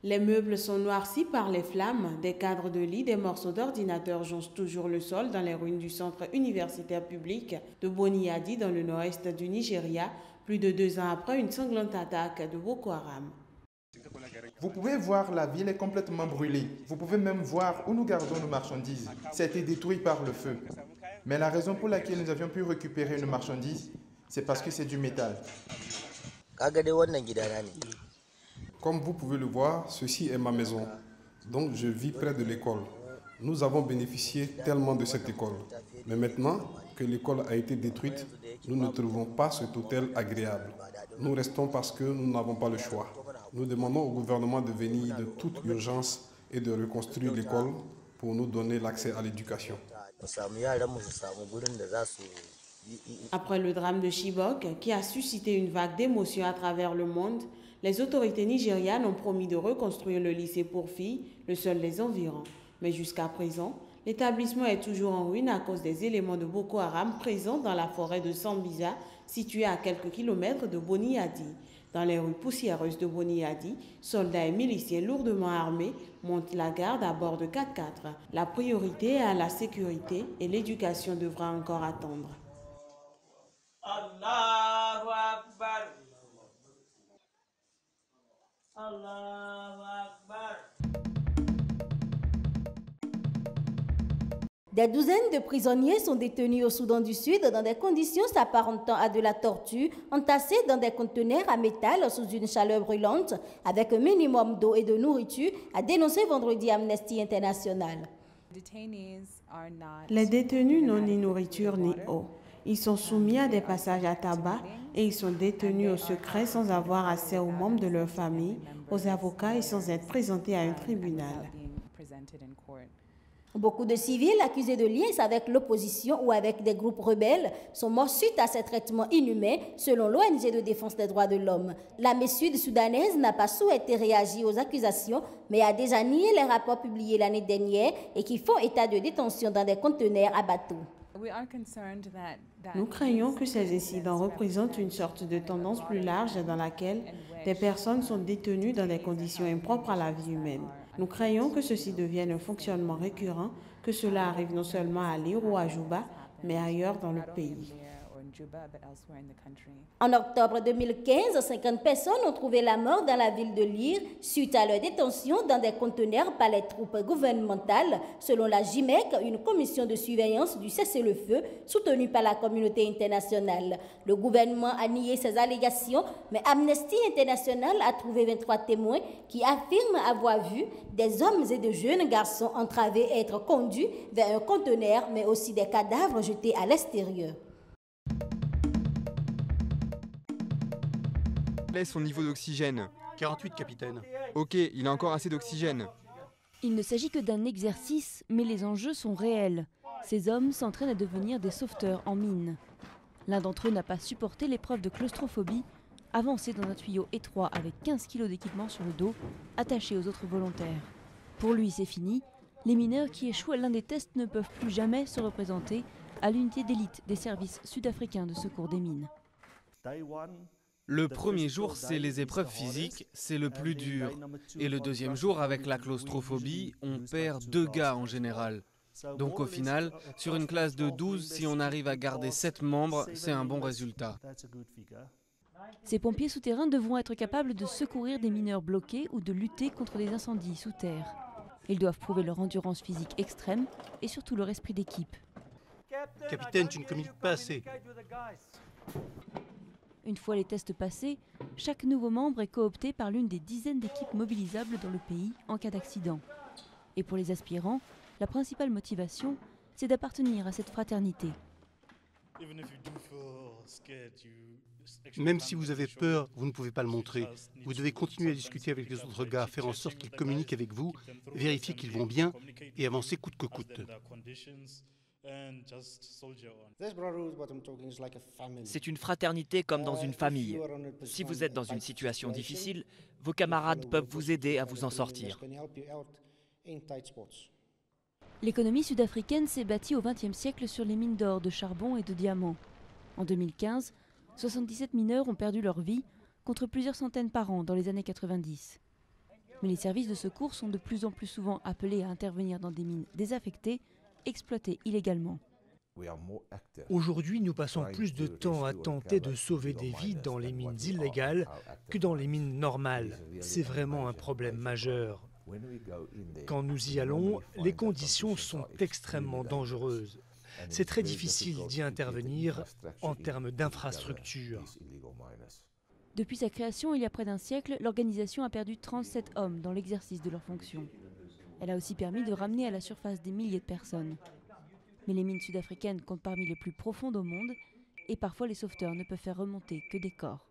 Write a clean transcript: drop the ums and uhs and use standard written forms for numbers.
Les meubles sont noircis par les flammes, des cadres de lit, des morceaux d'ordinateur jonchent toujours le sol dans les ruines du centre universitaire public de Bonny-Yadi dans le nord-est du Nigeria, plus de 2 ans après une sanglante attaque de Boko Haram. Vous pouvez voir, la ville est complètement brûlée. Vous pouvez même voir où nous gardons nos marchandises. Ça a été détruit par le feu. Mais la raison pour laquelle nous avions pu récupérer nos marchandises, c'est parce que c'est du métal. Comme vous pouvez le voir, ceci est ma maison. Donc je vis près de l'école. Nous avons bénéficié tellement de cette école. Mais maintenant que l'école a été détruite, nous ne trouvons pas cet hôtel agréable. Nous restons parce que nous n'avons pas le choix. Nous demandons au gouvernement de venir de toute urgence et de reconstruire l'école pour nous donner l'accès à l'éducation. Après le drame de Chibok, qui a suscité une vague d'émotions à travers le monde, les autorités nigérianes ont promis de reconstruire le lycée pour filles, le seul des environs. Mais jusqu'à présent, l'établissement est toujours en ruine à cause des éléments de Boko Haram présents dans la forêt de Sambisa, située à quelques kilomètres de Bonny-Yadi. Dans les rues poussiéreuses de Bonny-Yadi, soldats et miliciens lourdement armés montent la garde à bord de 4x4. La priorité est à la sécurité et l'éducation devra encore attendre. Allahu Akbar. Allahu Akbar. Des douzaines de prisonniers sont détenus au Soudan du Sud dans des conditions s'apparentant à de la torture, entassés dans des conteneurs à métal sous une chaleur brûlante, avec un minimum d'eau et de nourriture, a dénoncé vendredi Amnesty International. Les détenus n'ont ni nourriture ni eau. Ils sont soumis à des passages à tabac et ils sont détenus au secret sans avoir accès aux membres de leur famille, aux avocats et sans être présentés à un tribunal. Beaucoup de civils accusés de liens avec l'opposition ou avec des groupes rebelles sont morts suite à ces traitements inhumains, selon l'ONG de défense des droits de l'homme. L'armée sud-soudanaise n'a pas souhaité réagir aux accusations, mais a déjà nié les rapports publiés l'année dernière et qui font état de détention dans des conteneurs à bateaux. Nous craignons que ces incidents représentent une sorte de tendance plus large dans laquelle des personnes sont détenues dans des conditions impropres à la vie humaine. Nous craignons que ceci devienne un fonctionnement récurrent, que cela arrive non seulement à Lire ou à Juba, mais ailleurs dans le pays. En octobre 2015, 50 personnes ont trouvé la mort dans la ville de Lire suite à leur détention dans des conteneurs par les troupes gouvernementales, selon la JIMEC, une commission de surveillance du cessez-le-feu soutenue par la communauté internationale. Le gouvernement a nié ces allégations, mais Amnesty International a trouvé 23 témoins qui affirment avoir vu des hommes et de jeunes garçons entravés être conduits vers un conteneur, mais aussi des cadavres jetés à l'extérieur. Son niveau d'oxygène. 48, capitaine. Ok, il a encore assez d'oxygène. Il ne s'agit que d'un exercice, mais les enjeux sont réels. Ces hommes s'entraînent à devenir des sauveteurs en mine. L'un d'entre eux n'a pas supporté l'épreuve de claustrophobie, avancé dans un tuyau étroit avec 15 kg d'équipement sur le dos, attaché aux autres volontaires. Pour lui, c'est fini. Les mineurs qui échouent à l'un des tests ne peuvent plus jamais se représenter à l'unité d'élite des services sud-africains de secours des mines. Le premier jour, c'est les épreuves physiques, c'est le plus dur. Et le deuxième jour, avec la claustrophobie, on perd 2 gars en général. Donc au final, sur une classe de 12, si on arrive à garder 7 membres, c'est un bon résultat. Ces pompiers souterrains devront être capables de secourir des mineurs bloqués ou de lutter contre des incendies sous terre. Ils doivent prouver leur endurance physique extrême et surtout leur esprit d'équipe. Capitaine, tu ne communiques pas assez. Une fois les tests passés, chaque nouveau membre est coopté par l'une des dizaines d'équipes mobilisables dans le pays en cas d'accident. Et pour les aspirants, la principale motivation, c'est d'appartenir à cette fraternité. Même si vous avez peur, vous ne pouvez pas le montrer. Vous devez continuer à discuter avec les autres gars, faire en sorte qu'ils communiquent avec vous, vérifier qu'ils vont bien et avancer coûte que coûte. C'est une fraternité comme dans une famille. Si vous êtes dans une situation difficile, vos camarades peuvent vous aider à vous en sortir. L'économie sud-africaine s'est bâtie au XXe siècle sur les mines d'or, de charbon et de diamants. En 2015, 77 mineurs ont perdu leur vie, contre plusieurs centaines par an dans les années 90. Mais les services de secours sont de plus en plus souvent appelés à intervenir dans des mines désaffectées, exploitées illégalement. Aujourd'hui, nous passons plus de temps à tenter de sauver des vies dans les mines illégales que dans les mines normales. C'est vraiment un problème majeur. Quand nous y allons, les conditions sont extrêmement dangereuses. C'est très difficile d'y intervenir en termes d'infrastructures. Depuis sa création il y a près d'un siècle, l'organisation a perdu 37 hommes dans l'exercice de leurs fonctions. Elle a aussi permis de ramener à la surface des milliers de personnes. Mais les mines sud-africaines comptent parmi les plus profondes au monde et parfois les sauveteurs ne peuvent faire remonter que des corps.